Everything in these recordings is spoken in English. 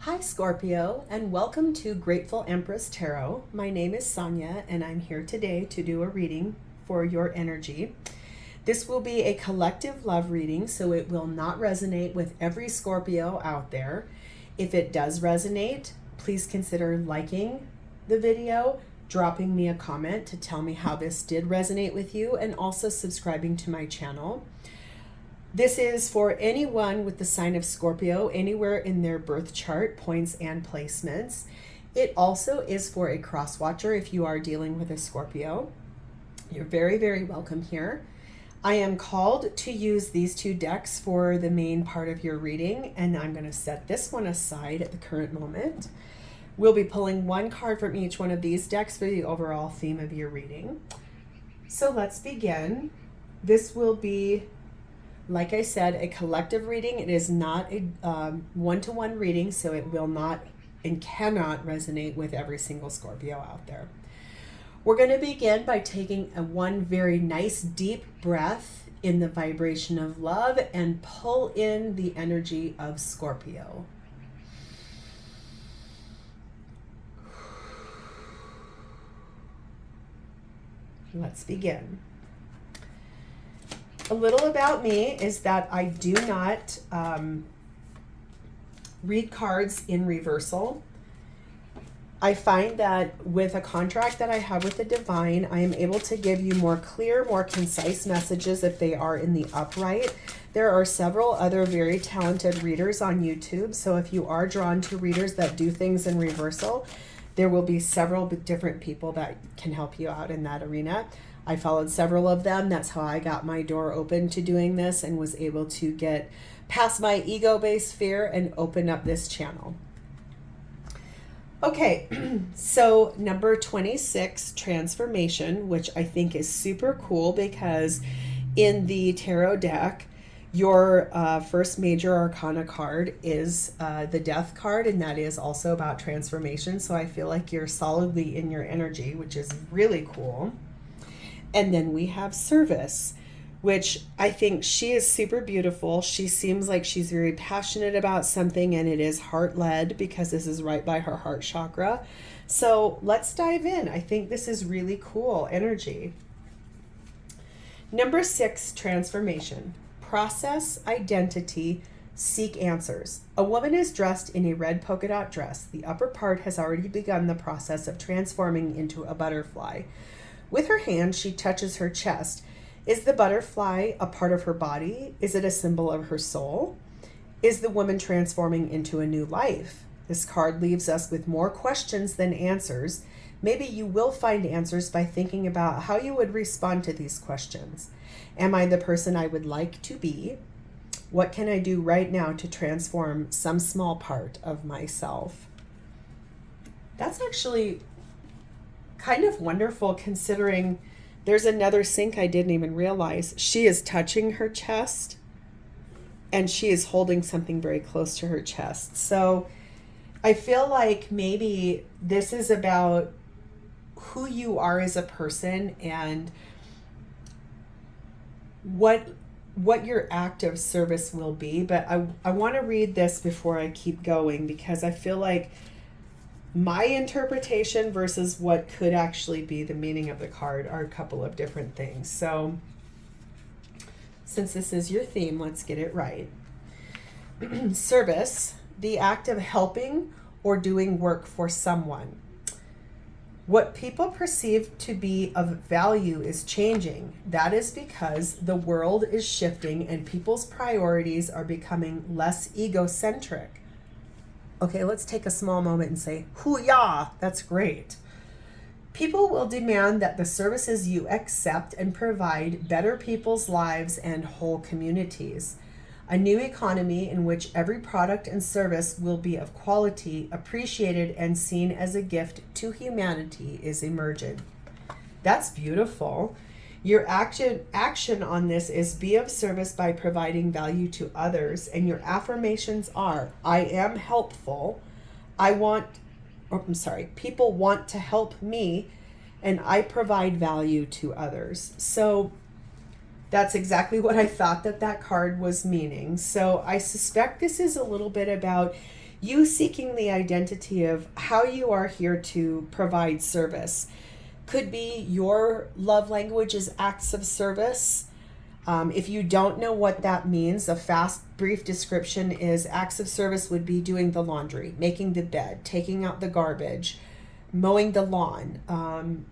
Hi Scorpio, and welcome to Grateful Empress Tarot. My name is Sonia, and I'm here today to do a reading for your energy. This will be a collective love reading, so it will not resonate with every Scorpio out there. If it does resonate, please consider liking the video, dropping me a comment to tell me how this did resonate with you, and also subscribing to my channel. This is for anyone with the sign of Scorpio, anywhere in their birth chart, points and placements. It also is for a cross watcher if you are dealing with a Scorpio. You're very, very welcome here. I am called to use these two decks for the main part of your reading, and I'm going to set this one aside at the current moment. We'll be pulling one card from each one of these decks for the overall theme of your reading. So let's begin. This will be, like I said, a collective reading. It is not a one-to-one reading, so it will not and cannot resonate with every single Scorpio out there. We're going to begin by taking one very nice deep breath in the vibration of love and pull in the energy of Scorpio. Let's begin. A little about me is that I do not read cards in reversal. I find that with a contract that I have with the divine, I am able to give you more clear, more concise messages if they are in the upright. There are several other very talented readers on YouTube, so if you are drawn to readers that do things in reversal, there will be several different people that can help you out in that arena. I followed several of them. That's how I got my door open to doing this and was able to get past my ego-based fear and open up this channel. Okay, so number 26, transformation, which I think is super cool because in the tarot deck, your first major arcana card is the death card, and that is also about transformation. So I feel like you're solidly in your energy, which is really cool. And then we have service, which I think she is super beautiful. She seems like she's very passionate about something, and it is heart-led because this is right by her heart chakra. So let's dive in. I think this is really cool energy. Number 6, transformation. Process, identity, seek answers. A woman is dressed in a red polka dot dress. The upper part has already begun the process of transforming into a butterfly. With her hand, she touches her chest. Is the butterfly a part of her body? Is it a symbol of her soul? Is the woman transforming into a new life? This card leaves us with more questions than answers. Maybe you will find answers by thinking about how you would respond to these questions. Am I the person I would like to be? What can I do right now to transform some small part of myself? That's actually kind of wonderful considering there's another sync I didn't even realize. She is touching her chest and she is holding something very close to her chest. So I feel like maybe this is about who you are as a person and what your act of service will be. But I want to read this before I keep going because I feel like my interpretation versus what could actually be the meaning of the card are a couple of different things. So since this is your theme, let's get it right. Service, the act of helping or doing work for someone. What people perceive to be of value is changing. That is because the world is shifting and people's priorities are becoming less egocentric. Okay, let's take a small moment and say, hoo-yah, that's great. People will demand that the services you accept and provide better people's lives and whole communities. A new economy in which every product and service will be of quality, appreciated, and seen as a gift to humanity is emerging. That's beautiful. Your action on this is be of service by providing value to others, and your affirmations are, I am helpful, people want to help me, and I provide value to others. So that's exactly what I thought that card was meaning. So I suspect this is a little bit about you seeking the identity of how you are here to provide service. Could be your love language is acts of service. If you don't know what that means, a fast, brief description is acts of service would be doing the laundry, making the bed, taking out the garbage, mowing the lawn,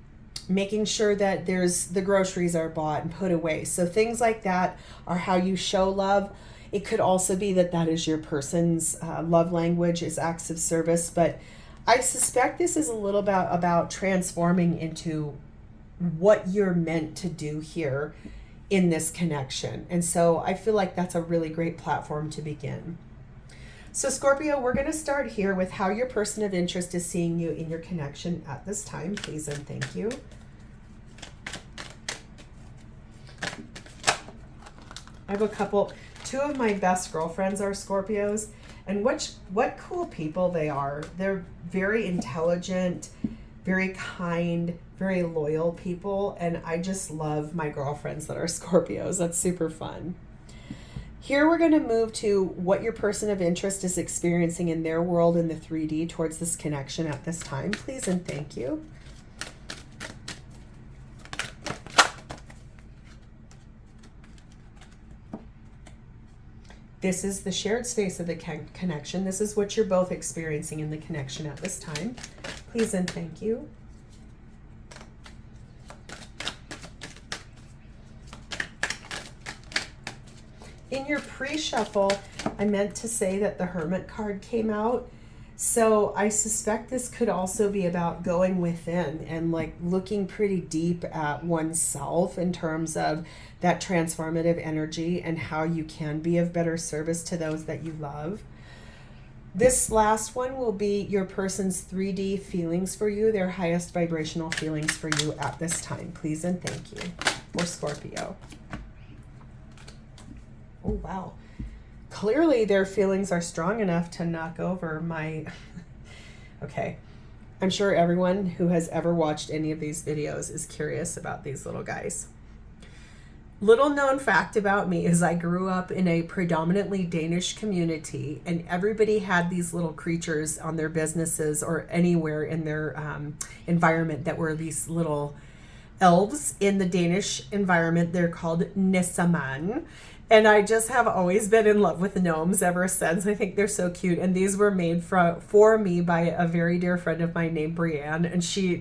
making sure that the groceries are bought and put away. So things like that are how you show love. It could also be that is your person's love language is acts of service, but I suspect this is a little bit about transforming into what you're meant to do here in this connection. And so I feel like that's a really great platform to begin. So Scorpio, we're going to start here with how your person of interest is seeing you in your connection at this time. Please and thank you. I have two of my best girlfriends are Scorpios, and what cool people they are. They're very intelligent, very kind, very loyal people, and I just love my girlfriends that are Scorpios. That's super fun. Here we're going to move to what your person of interest is experiencing in their world in the 3D towards this connection at this time. Please and thank you. This is the shared space of the connection. This is what you're both experiencing in the connection at this time. Please and thank you. In your pre-shuffle, I meant to say that the Hermit card came out. So I suspect this could also be about going within and like looking pretty deep at oneself in terms of that transformative energy and how you can be of better service to those that you love. This last one will be your person's 3D feelings for you, their highest vibrational feelings for you at this time. Please and thank you. For Scorpio. Oh, wow. Clearly their feelings are strong enough to knock over my... Okay. I'm sure everyone who has ever watched any of these videos is curious about these little guys. Little known fact about me is I grew up in a predominantly Danish community, and everybody had these little creatures on their businesses or anywhere in their environment that were these little elves. In the Danish environment, they're called nissemann. And I just have always been in love with gnomes ever since. I think they're so cute. And these were made for me by a very dear friend of mine named Brienne. And she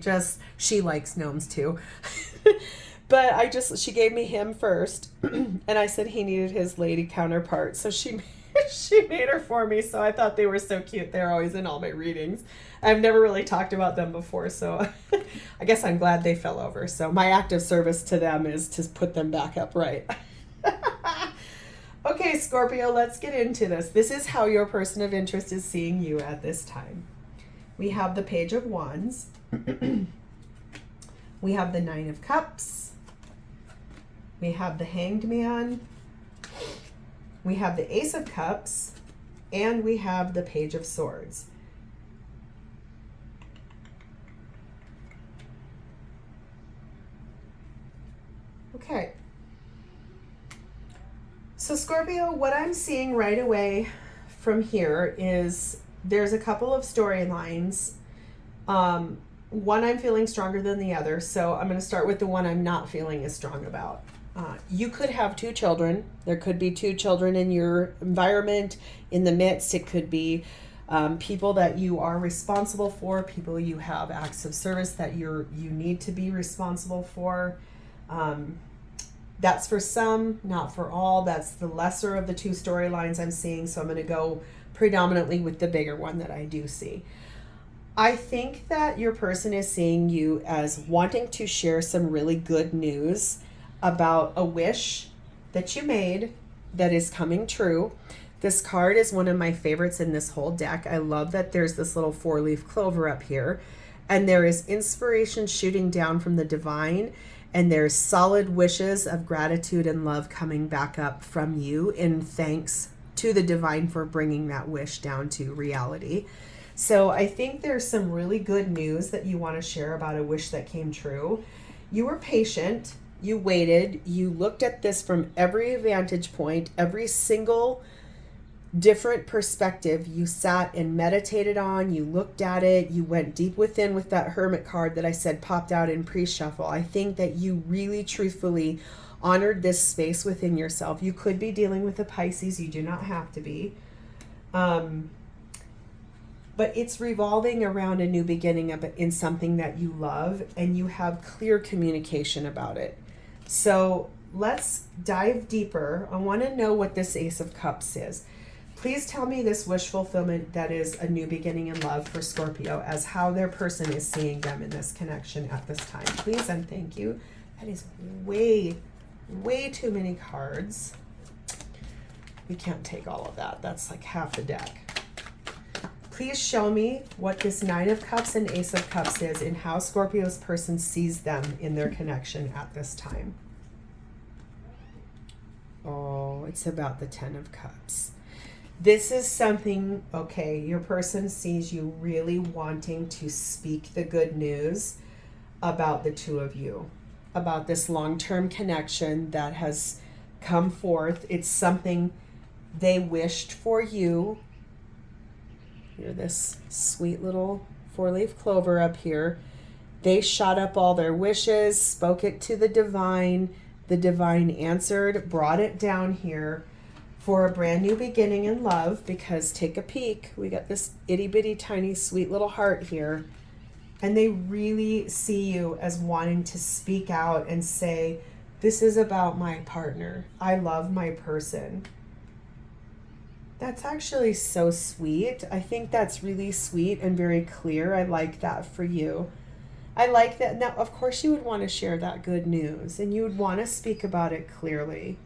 likes gnomes too. But she gave me him first. And I said he needed his lady counterpart. So she made her for me. So I thought they were so cute. They're always in all my readings. I've never really talked about them before. So I guess I'm glad they fell over. So my act of service to them is to put them back upright. Okay, Scorpio, let's get into this. This is how your person of interest is seeing you at this time. We have the Page of Wands. We have the Nine of Cups. We have the Hanged Man. We have the Ace of Cups. And we have the Page of Swords. Okay. So Scorpio, what I'm seeing right away from here is there's a couple of storylines. One I'm feeling stronger than the other. So I'm going to start with the one I'm not feeling as strong about. You could have two children. There could be two children in your environment in the midst. It could be people that you are responsible for, people you have acts of service that you need to be responsible for. That's for some, not for all. That's the lesser of the two storylines I'm seeing. So I'm going to go predominantly with the bigger one that I do see. I think that your person is seeing you as wanting to share some really good news about a wish that you made that is coming true. This card is one of my favorites in this whole deck. I love that there's this little 4-leaf clover up here, and there is inspiration shooting down from the divine. And there's solid wishes of gratitude and love coming back up from you in thanks to the divine for bringing that wish down to reality. So I think there's some really good news that you want to share about a wish that came true. You were patient. You waited. You looked at this from every vantage point, every single different perspective. You sat and meditated on, you looked at it, you went deep within with that Hermit card that I said popped out in pre-shuffle. I think that you really truthfully honored this space within yourself. You could be dealing with a Pisces, you do not have to be. But it's revolving around a new beginning in something that you love, and you have clear communication about it. So let's dive deeper. I want to know what this Ace of Cups is. Please tell me this wish fulfillment that is a new beginning in love for Scorpio, as how their person is seeing them in this connection at this time. Please and thank you. That is way too many cards. We can't take all of that. That's like half the deck. Please show me what this Nine of Cups and Ace of Cups is and how Scorpio's person sees them in their connection at this time. Oh, it's about the Ten of Cups. This is something, okay, your person sees you really wanting to speak the good news about the two of you, about this long-term connection that has come forth. It's something they wished for you. You're this sweet little four-leaf clover up here. They shot up all their wishes, spoke it to the divine. The divine answered, brought it down here for a brand new beginning in love, because take a peek. We got this itty-bitty tiny sweet little heart here. And they really see you as wanting to speak out and say, this is about my partner. I love my person. That's actually so sweet. I think that's really sweet and very clear. I like that for you. I like that. Now, of course, you would want to share that good news and you would want to speak about it clearly.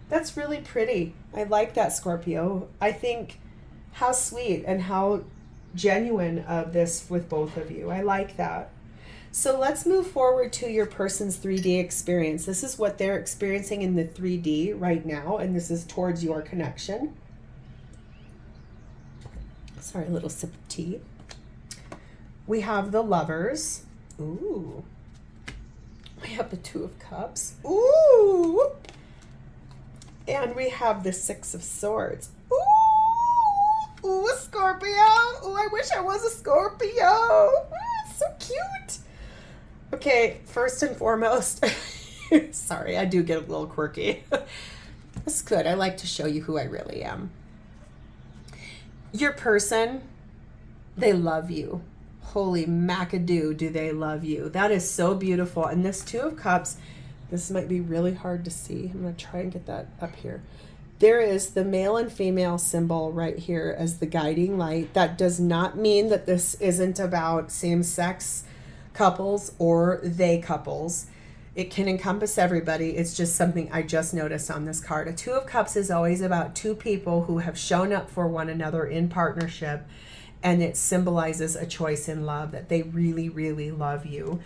That's really pretty. I like that, Scorpio. I think how sweet and how genuine of this with both of you. I like that. So let's move forward to your person's 3D experience. This is what they're experiencing in the 3D right now, and this is towards your connection. Sorry, a little sip of tea. We have the Lovers. Ooh. We have the Two of Cups. Ooh. And we have the Six of Swords. Ooh. Ooh, a Scorpio. Ooh, I wish I was a Scorpio. It's so cute. Okay, first and foremost, sorry, I do get a little quirky. That's good. I like to show you who I really am. Your person, they love you. Holy macadoo, do they love you. That is so beautiful. And this Two of Cups, this might be really hard to see. I'm going to try and get that up here. There is the male and female symbol right here as the guiding light. That does not mean that this isn't about same-sex couples or they couples. It can encompass everybody. It's just something I just noticed on this card. A Two of Cups is always about two people who have shown up for one another in partnership, and it symbolizes a choice in love, that they really, really love you.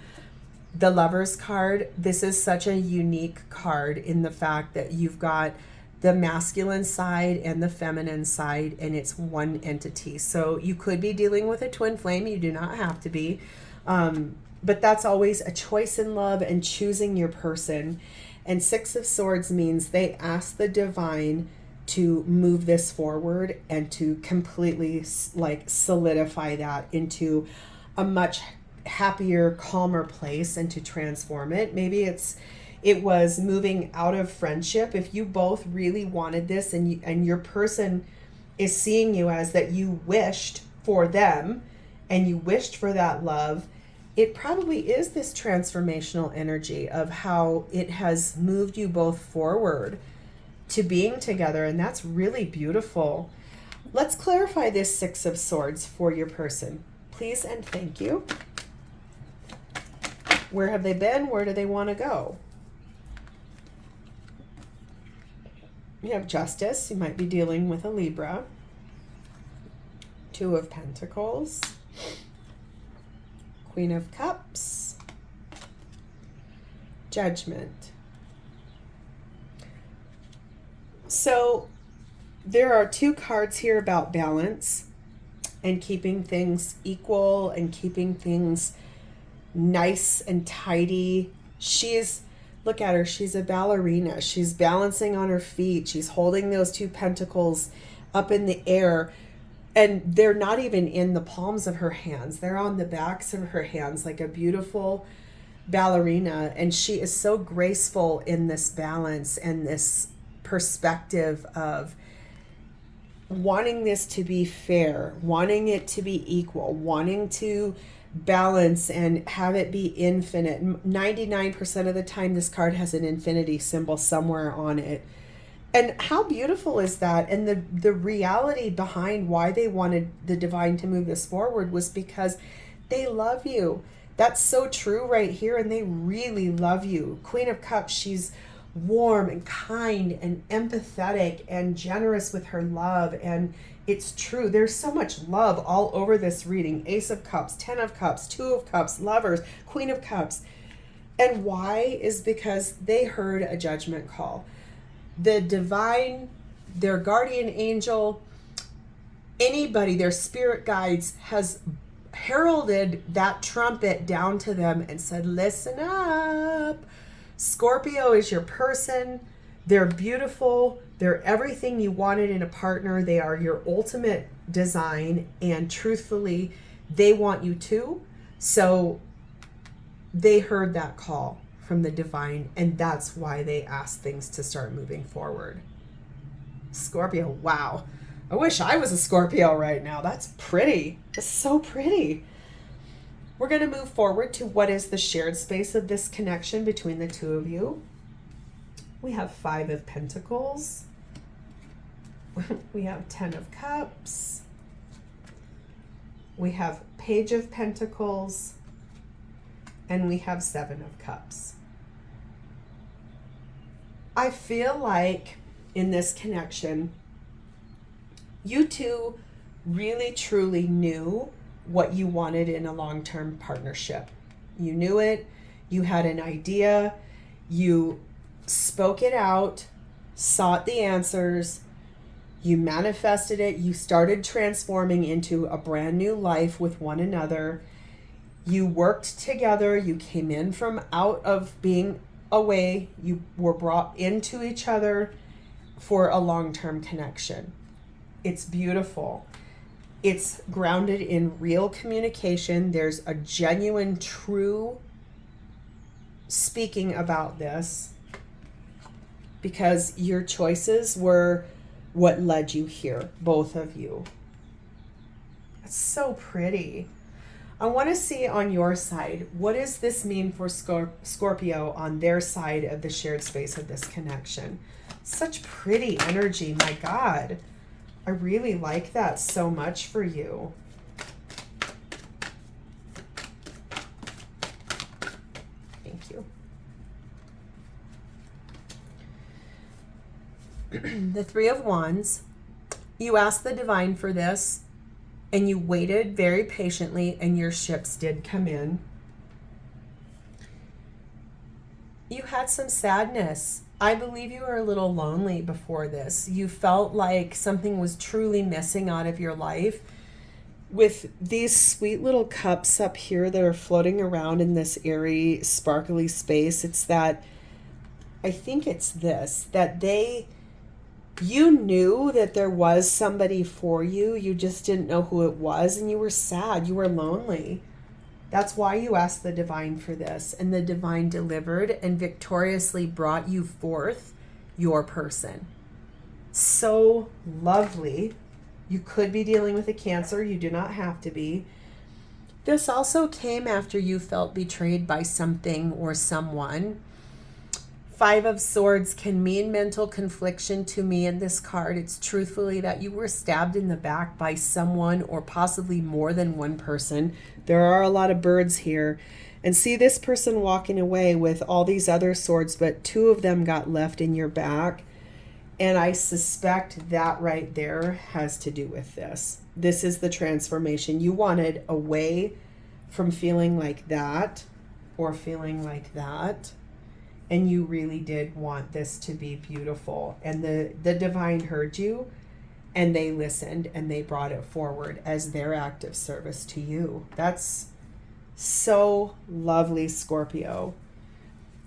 The Lovers card, this is such a unique card in the fact that you've got the masculine side and the feminine side, and it's one entity. So you could be dealing with a twin flame. You do not have to be. But that's always a choice in love and choosing your person. And Six of Swords means they ask the divine to move this forward and to completely like solidify that into a much happier, calmer place and to transform it. Maybe it was moving out of friendship. If you both really wanted this and your person is seeing you as that you wished for them and you wished for that love, it probably is this transformational energy of how it has moved you both forward to being together, and that's really beautiful. Let's clarify this Six of Swords for your person. Please and thank you. Where have they been? Where do they want to go? You have Justice. You might be dealing with a Libra. Two of Pentacles. Queen of Cups. Judgment. So there are two cards here about balance and keeping things equal and keeping things nice and tidy. Look at her, she's a ballerina. She's balancing on her feet. She's holding those two pentacles up in the air, and they're not even in the palms of her hands. They're on the backs of her hands like a beautiful ballerina. And she is so graceful in this balance and this perspective of wanting this to be fair, wanting it to be equal, wanting to balance and have it be infinite. 99% of the time, this card has an infinity symbol somewhere on it. And how beautiful is that? And the reality behind why they wanted the divine to move this forward was because they love you. That's so true right here. And they really love you. Queen of Cups, she's warm and kind and empathetic and generous with her love. And it's true. There's so much love all over this reading. Ace of Cups, 10 of Cups, 2 of Cups, Lovers, Queen of Cups. And why is because they heard a judgment call. The divine, their guardian angel, anybody, their spirit guides has heralded that trumpet down to them and said, listen up. Scorpio is your person. They're beautiful. They're everything you wanted in a partner. They are your ultimate design. And truthfully, they want you too. So they heard that call from the divine, and that's why they asked things to start moving forward. Scorpio, wow. I wish I was a Scorpio right now. That's pretty. That's so pretty. We're going to move forward to what is the shared space of this connection between the two of you. We have 5 of Pentacles. We have 10 of Cups. We have Page of Pentacles. And we have 7 of Cups. I feel like in this connection, you two really truly knew what you wanted in a long-term partnership. You knew it. You had an idea. You spoke it out, sought the answers. You manifested it. You started transforming into a brand new life with one another. You worked together. You came in from out of being away. You were brought into each other for a long-term connection. It's beautiful. It's grounded in real communication. There's a genuine, true speaking about this because your choices were what led you here, both of you. It's so pretty. I want to see on your side, what does this mean for Scorpio on their side of the shared space of this connection? Such pretty energy, my God. I really like that so much for you. Thank you. The 3 of Wands. You asked the divine for this, and you waited very patiently, and your ships did come in. You had some sadness. I believe you were a little lonely before this. You felt like something was truly missing out of your life. With these sweet little cups up here that are floating around in this airy, sparkly space, it's that, I think it's this, that you knew that there was somebody for you. You just didn't know who it was, and you were sad. You were lonely. That's why you asked the divine for this, and the divine delivered and victoriously brought you forth your person. So lovely. You could be dealing with a Cancer. You do not have to be. This also came after you felt betrayed by something or someone. 5 of Swords can mean mental confliction to me in this card. It's truthfully that you were stabbed in the back by someone or possibly more than one person. There are a lot of birds here. And see this person walking away with all these other swords, but 2 of them got left in your back. And I suspect that right there has to do with this. This is the transformation. You wanted away from feeling like that or feeling like that. And you really did want this to be beautiful. And the divine heard you, and they listened, and they brought it forward as their act of service to you. That's so lovely, Scorpio.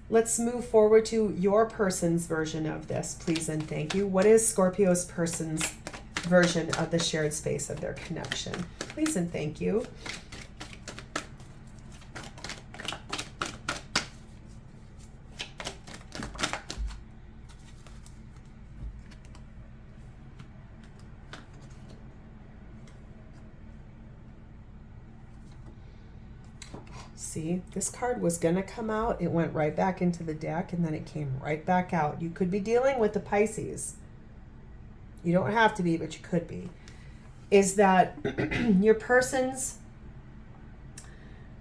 Let's move forward to your person's version of this, please and thank you. What is Scorpio's person's version of the shared space of their connection. Please and thank you. See, this card was going to come out. It went right back into the deck, and then it came right back out. You could be dealing with the Pisces. You don't have to be, but you could be. Is that your person's,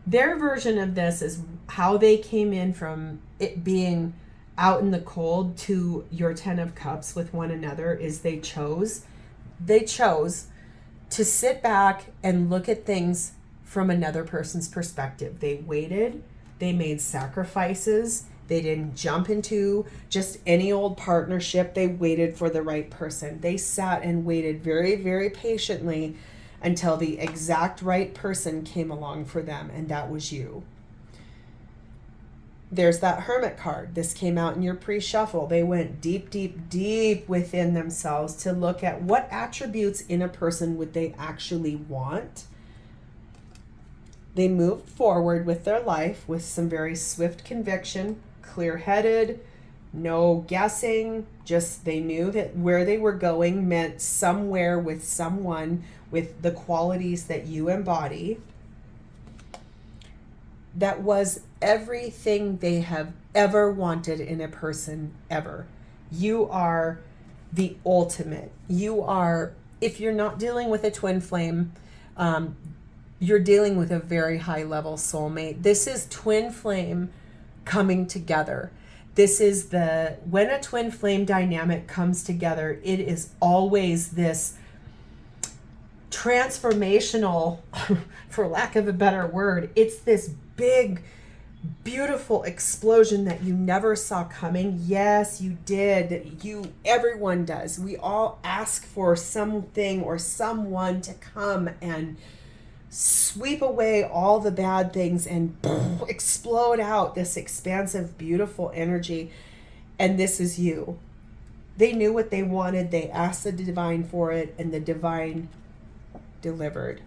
their version of this is how they came in from it being out in the cold to your 10 of Cups with one another is they chose to sit back and look at things from another person's perspective. They waited, they made sacrifices, they didn't jump into just any old partnership. They waited for the right person. They sat and waited very, very patiently until the exact right person came along for them, and that was you. There's that Hermit card. This came out in your pre-shuffle. They went deep, deep, deep within themselves to look at what attributes in a person would they actually want. They moved forward with their life with some very swift conviction, clear-headed, no guessing, just they knew that where they were going meant somewhere with someone with the qualities that you embody. That was everything they have ever wanted in a person, ever. You are the ultimate. You are, if you're not dealing with a twin flame, you're dealing with a very high level soulmate. This is twin flame coming together. This is when a twin flame dynamic comes together, it is always this transformational, for lack of a better word. It's this big, beautiful explosion that you never saw coming. Yes, you did. Everyone does. We all ask for something or someone to come and sweep away all the bad things and explode out this expansive, beautiful energy. And this is you. They knew what they wanted. They asked the divine for it, and the divine delivered.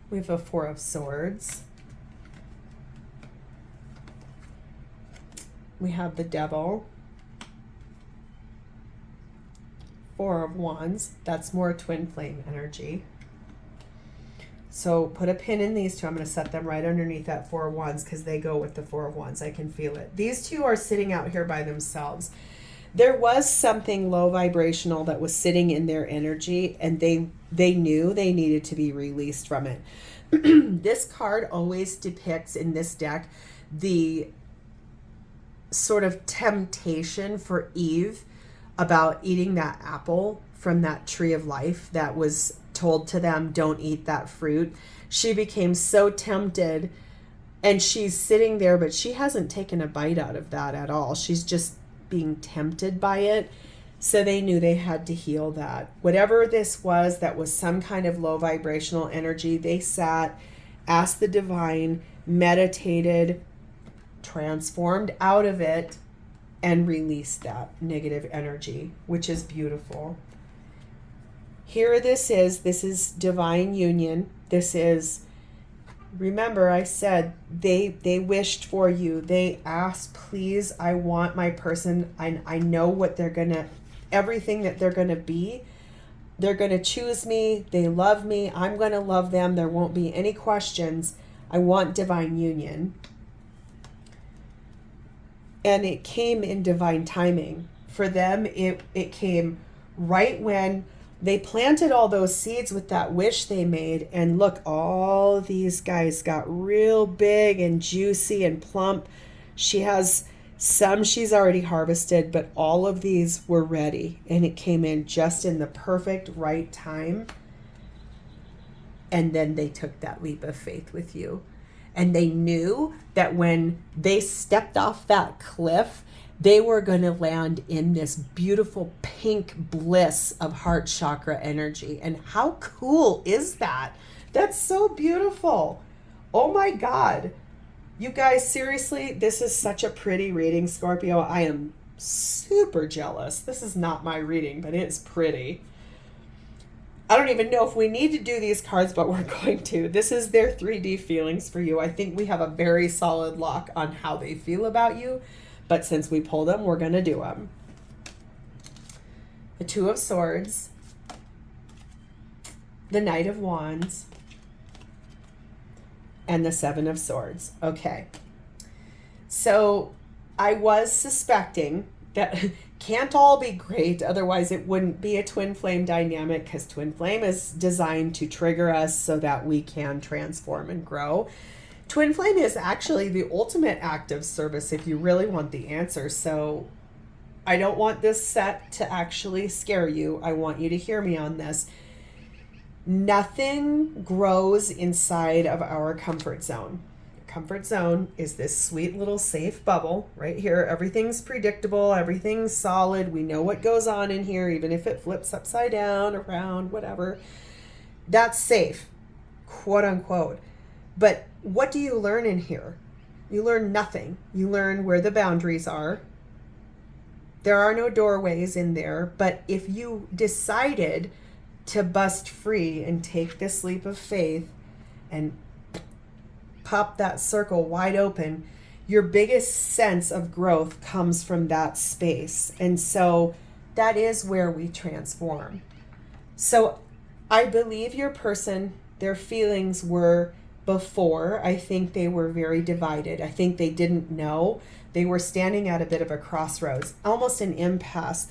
We have a Four of Swords. We have the Devil. Four of Wands. That's more twin flame energy. So put a pin in these two. I'm going to set them right underneath that Four of Wands because they go with the Four of Wands. I can feel it. These two are sitting out here by themselves. There was something low vibrational that was sitting in their energy, and they knew they needed to be released from it. This card always depicts in this deck the sort of temptation for Eve about eating that apple from that tree of life that was told to them, don't eat that fruit. She became so tempted, and she's sitting there, but she hasn't taken a bite out of that at all. She's just being tempted by it. So they knew they had to heal that. Whatever this was, that was some kind of low vibrational energy, they sat, asked the divine, meditated, transformed out of it, and released that negative energy, which is beautiful. Here this is divine union. This is, remember I said, they wished for you. They asked, please, I want my person. I know what they're gonna, everything that they're gonna be. They're gonna choose me. They love me. I'm gonna love them. There won't be any questions. I want divine union. And it came in divine timing. For them, it came right when they planted all those seeds with that wish they made. And look, all these guys got real big and juicy and plump. She has some she's already harvested, but all of these were ready. And it came in just in the perfect right time. And then they took that leap of faith with you. And they knew that when they stepped off that cliff, they were going to land in this beautiful pink bliss of heart chakra energy. And how cool is that? That's so beautiful. Oh my God. You guys, seriously, this is such a pretty reading, Scorpio. I am super jealous. This is not my reading, but it's pretty. I don't even know if we need to do these cards, but we're going to. This is their 3D feelings for you. I think we have a very solid lock on how they feel about you, but since we pulled them, we're going to do them. The Two of Swords, the Knight of Wands, and the Seven of Swords. Okay. So I was suspecting that can't all be great, otherwise it wouldn't be a twin flame dynamic, because twin flame is designed to trigger us so that we can transform and grow. Twin flame is actually the ultimate act of service if you really want the answer. So I don't want this set to actually scare you. I want you to hear me on this. Nothing grows inside of our comfort zone. Comfort zone is this sweet little safe bubble right here. Everything's predictable, everything's solid. We know what goes on in here, even if it flips upside down, around, whatever. That's safe, quote unquote. But what do you learn in here? You learn nothing. You learn where the boundaries are. There are no doorways in there, but if you decided to bust free and take this leap of faith and pop that circle wide open, your biggest sense of growth comes from that space. And so that is where we transform. So I believe your person, their feelings were before, I think they were very divided. I think they didn't know. They were standing at a bit of a crossroads, almost an impasse.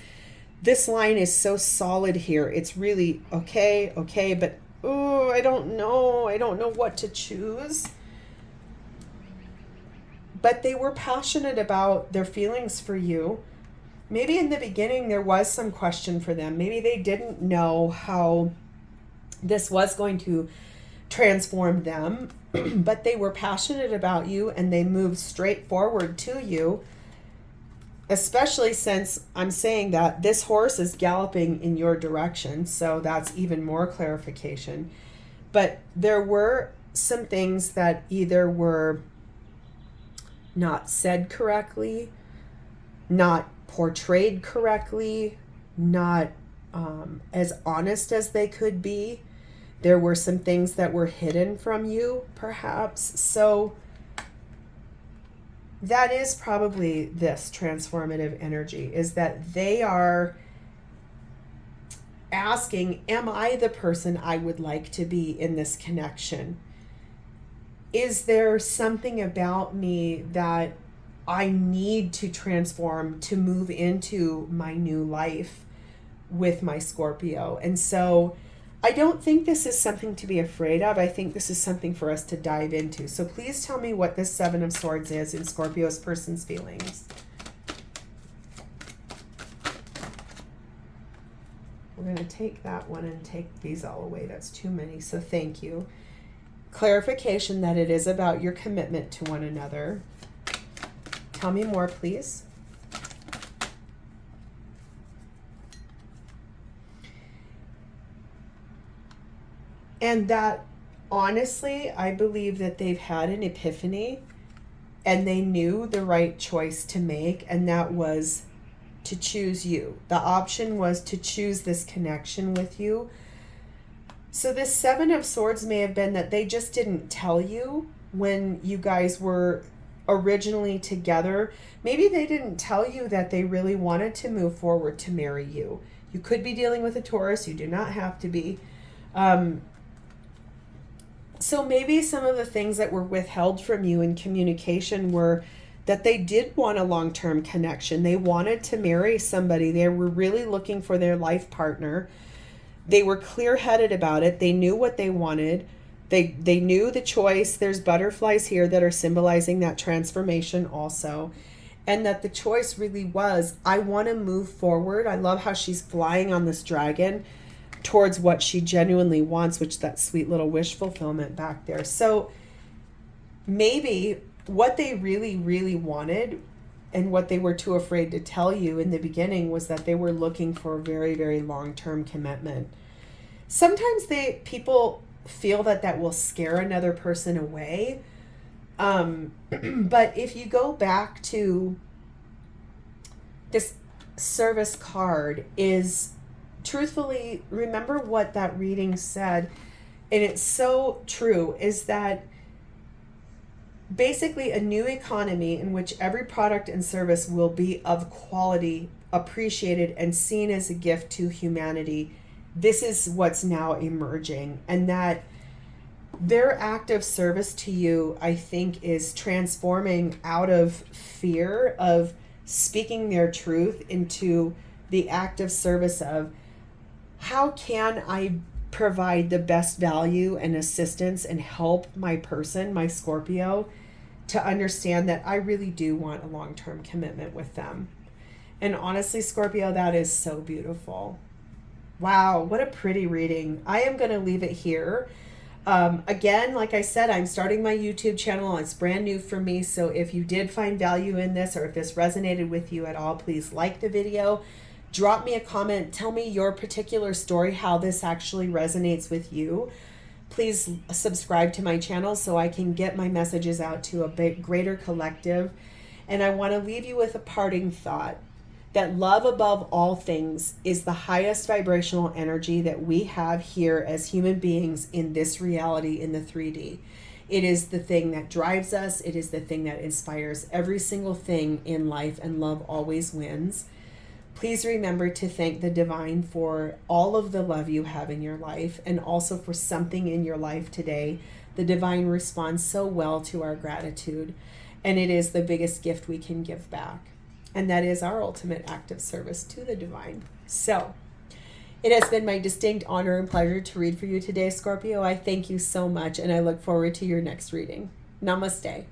This line is so solid here. It's really okay, but oh, I don't know. I don't know what to choose. But they were passionate about their feelings for you. Maybe in the beginning there was some question for them. Maybe they didn't know how this was going to transform them, but they were passionate about you and they moved straight forward to you, especially since I'm saying that this horse is galloping in your direction. So that's even more clarification. But there were some things that either were not said correctly, not portrayed correctly, not as honest as they could be. There were some things that were hidden from you, perhaps. So that is probably this transformative energy, is that they are asking, am I the person I would like to be in this connection? Is there something about me that I need to transform to move into my new life with my Scorpio? And so I don't think this is something to be afraid of. I think this is something for us to dive into. So please tell me what this Seven of Swords is in Scorpio's person's feelings. We're going to take that one and take these all away. That's too many, so thank you. Clarification that it is about your commitment to one another. Tell me more, please. And that, honestly, I believe that they've had an epiphany and they knew the right choice to make, and that was to choose you. The option was to choose this connection with you. So this Seven of Swords may have been that they just didn't tell you when you guys were originally together. Maybe they didn't tell you that they really wanted to move forward to marry you. You could be dealing with a Taurus. You do not have to be. So maybe some of the things that were withheld from you in communication were that they did want a long-term connection. They wanted to marry somebody. They were really looking for their life partner. They were clear-headed about it. They knew what they wanted. They knew the choice. There's butterflies here that are symbolizing that transformation also. And that the choice really was, I want to move forward. I love how she's flying on this dragon towards what she genuinely wants, which that sweet little wish fulfillment back there. So maybe what they really, really wanted and what they were too afraid to tell you in the beginning was that they were looking for a very, very long-term commitment. Sometimes people feel that will scare another person away. But if you go back to this service card is, truthfully, remember what that reading said, and it's so true, is that basically a new economy in which every product and service will be of quality, appreciated, and seen as a gift to humanity. This is what's now emerging, and that their act of service to you, I think, is transforming out of fear of speaking their truth into the act of service of, how can I provide the best value and assistance and help my person, my Scorpio, to understand that I really do want a long-term commitment with them. And honestly, Scorpio, that is so beautiful. Wow, what a pretty reading. I am going to leave it here. Again, like I said, I'm starting my YouTube channel. It's brand new for me. So if you did find value in this, or if this resonated with you at all, please like the video. Drop me a comment. Tell me your particular story, how this actually resonates with you. Please subscribe to my channel so I can get my messages out to a bit greater collective. And I want to leave you with a parting thought, that love above all things is the highest vibrational energy that we have here as human beings in this reality, in the 3D. It is the thing that drives us. It is the thing that inspires every single thing in life, and love always wins. Please remember to thank the divine for all of the love you have in your life, and also for something in your life today. The divine responds so well to our gratitude, and it is the biggest gift we can give back. And that is our ultimate act of service to the divine. So it has been my distinct honor and pleasure to read for you today, Scorpio. I thank you so much, and I look forward to your next reading. Namaste.